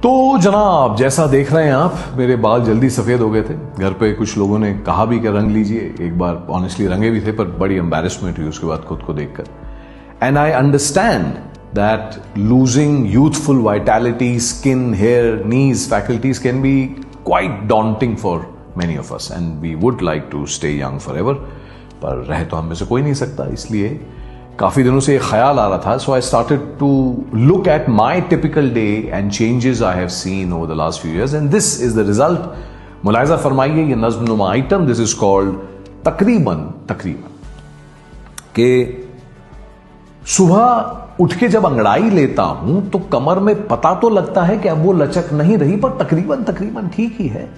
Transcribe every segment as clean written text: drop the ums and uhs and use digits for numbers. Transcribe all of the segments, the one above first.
तो जनाब, जैसा देख रहे हैं आप, मेरे बाल जल्दी सफेद हो गए थे। घर पे कुछ लोगों ने कहा भी कि रंग लीजिए। एक बार ऑनेस्टली रंगे भी थे, पर बड़ी एम्बैरेसमेंट हुई उसके बाद खुद को देखकर। And I understand that losing youthful vitality, skin, hair, knees, faculties can be quite daunting for many of us and we would like to stay young forever. पर रह तो हम में से कोई नहीं सकता, इसलिए काफी दिनों से एक ख्याल आ रहा था। So I started to look at my typical day and changes I have seen over the last few years and this is the result. मुलाहिजा फरमाइए, ये नज़्म-नुमा आइटम, दिस इज कॉल्ड तकरीबन के सुबह उठ के जब अंगड़ाई लेता हूं तो कमर में पता तो लगता है कि अब वो लचक नहीं रही, पर तकरीबन ठीक ही है।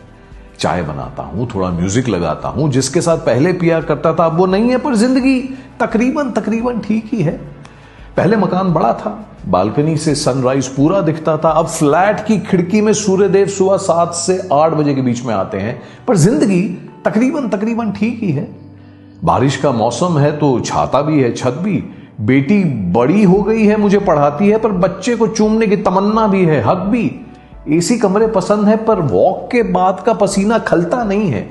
चाय बनाता हूं, थोड़ा म्यूजिक लगाता हूं, जिसके साथ पहले पिया करता था अब वो नहीं है, पर जिंदगी तकरीबन ठीक ही है। पहले मकान बड़ा था, बालकनी से सनराइज पूरा दिखता था। अब फ्लैट की खिड़की में सूर्यदेव सुबह 7 से 8 बजे के बीच में आते हैं, पर जिंदगी तकरीबन ठीक ही है। बारिश का मौसम है तो छाता भी है, छत भी। बेटी बड़ी हो गई है, मुझे पढ़ाती है, पर बच्चे को चूमने की तमन्ना भी है, हक भी। एसी कमरे पसंद है, पर वॉक के बाद का पसीना खलता नहीं है।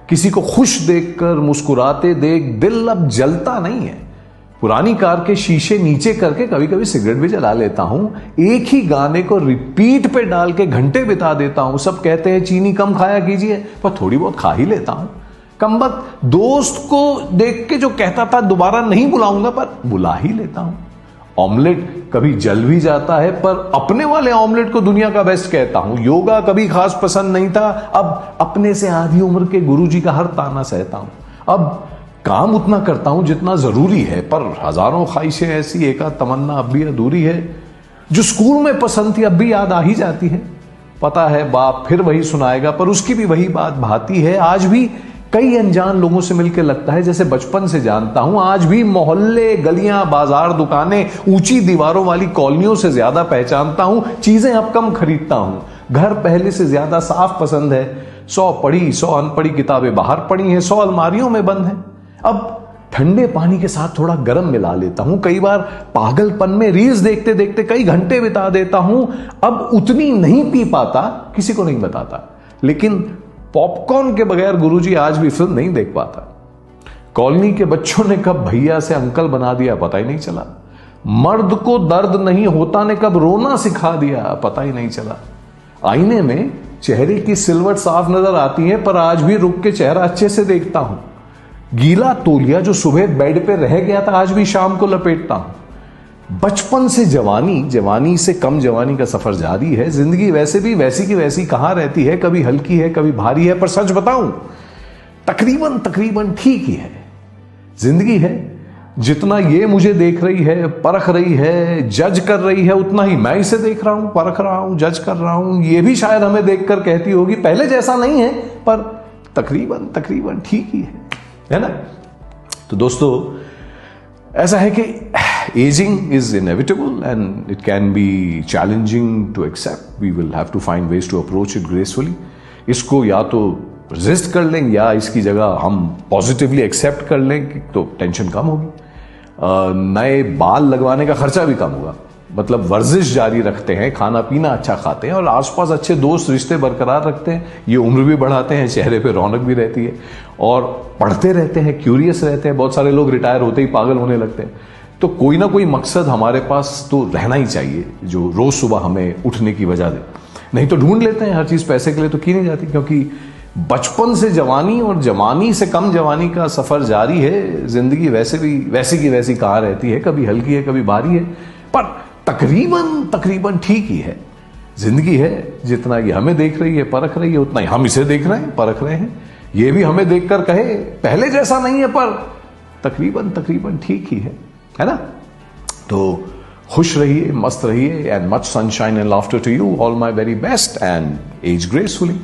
किसी को खुश देखकर मुस्कुराते देख दिल अब जलता नहीं है। पुरानी कार के शीशे नीचे करके कभी कभी सिगरेट भी जला लेता हूं। एक ही गाने को रिपीट पे डाल के घंटे बिता देता हूं। सब कहते हैं चीनी कम खाया कीजिए, पर थोड़ी बहुत खा ही लेता हूं। कमबख्त दोस्त को देख के जो कहता था दोबारा नहीं बुलाऊंगा, पर बुला ही लेता हूं। ऑमलेट कभी जल भी जाता है, पर अपने वाले ऑमलेट को दुनिया का बेस्ट कहता हूं। योगा कभी खास पसंद नहीं था, अब अपने से आधी उम्र के गुरुजी का हर ताना सहता हूं। अब काम उतना करता हूं जितना जरूरी है, पर हजारों ख्वाहिशें ऐसी, एकाध तमन्ना अब भी अधूरी है। जो स्कूल में पसंद थी अब भी याद आ ही जाती है। पता है बाप फिर वही सुनाएगा, पर उसकी भी वही बात भाती है। आज भी कई अनजान लोगों से मिलकर लगता है जैसे बचपन से जानता हूं। आज भी मोहल्ले, गलियां, बाजार, दुकानें, ऊंची दीवारों वाली कॉलोनियों से ज्यादा पहचानता हूं। चीजें अब कम खरीदता हूं। घर पहले से ज्यादा साफ पसंद है। 100 पढ़ी 100 अनपढ़ी किताबें बाहर पड़ी हैं, 100 अलमारियों में बंद हैं। अब ठंडे पानी के साथ थोड़ा गर्म मिला लेता हूं। कई बार पागलपन में रील्स देखते देखते कई घंटे बिता देता हूं। अब उतनी नहीं पी पाता, किसी को नहीं बताता, लेकिन पॉपकॉर्न के बगैर गुरुजी आज भी फिल्म नहीं देख पाता। कॉलोनी के बच्चों ने कब भैया से अंकल बना दिया पता ही नहीं चला। मर्द को दर्द नहीं होता ने कब रोना सिखा दिया पता ही नहीं चला। आईने में चेहरे की सिलवट साफ नजर आती है, पर आज भी रुक के चेहरा अच्छे से देखता हूं। गीला तौलिया जो सुबह बेड पे रह गया था आज भी शाम को लपेटता हूं। बचपन से जवानी, जवानी से कम जवानी का सफर जारी है। जिंदगी वैसे भी वैसी की वैसी कहां रहती है, कभी हल्की है कभी भारी है, पर सच बताऊं तकरीबन ठीक ही है। जिंदगी है, जितना ये मुझे देख रही है, परख रही है, जज कर रही है, उतना ही मैं इसे देख रहा हूं, परख रहा हूं, जज कर रहा हूं। ये भी शायद हमें देखकर कहती होगी पहले जैसा नहीं है, पर तकरीबन ठीक ही है ना। तो दोस्तों, ऐसा है कि aging is inevitable and it can be challenging to accept. We will have to find ways to approach it gracefully. इसको या तो रेजिस्ट कर लें या इसकी जगह हम पॉजिटिवली एक्सेप्ट कर लें, तो टेंशन कम होगी। नए बाल लगवाने का खर्चा भी कम होगा। मतलब वर्जिश जारी रखते हैं, खाना पीना अच्छा खाते हैं और आसपास अच्छे दोस्त रिश्ते बरकरार रखते हैं। ये उम्र भी बढ़ाते हैं, चेहरे पे रौनक भी रहती है और पढ़ते रहते हैं, क्यूरियस रहते हैं। बहुत सारे लोग रिटायर होते ही पागल होने लगते हैं। तो कोई ना कोई मकसद हमारे पास तो रहना ही चाहिए जो रोज सुबह हमें उठने की वजह दे। नहीं तो ढूंढ लेते हैं हर चीज, पैसे के लिए तो की नहीं जाती, क्योंकि बचपन से जवानी और जवानी से कम जवानी का सफर जारी है। जिंदगी वैसे भी वैसी की वैसी कहां रहती है, कभी हल्की है कभी भारी है, पर तकरीबन ठीक ही है। जिंदगी है, जितना ये हमें देख रही है, परख रही है, उतना ही हम इसे देख रहे हैं, परख रहे हैं। ये भी हमें देखकर कहे पहले जैसा नहीं है, पर तकरीबन ठीक ही है ना। तो खुश रहिए, मस्त रहिए, and much sunshine and laughter to you. All my very best and age gracefully.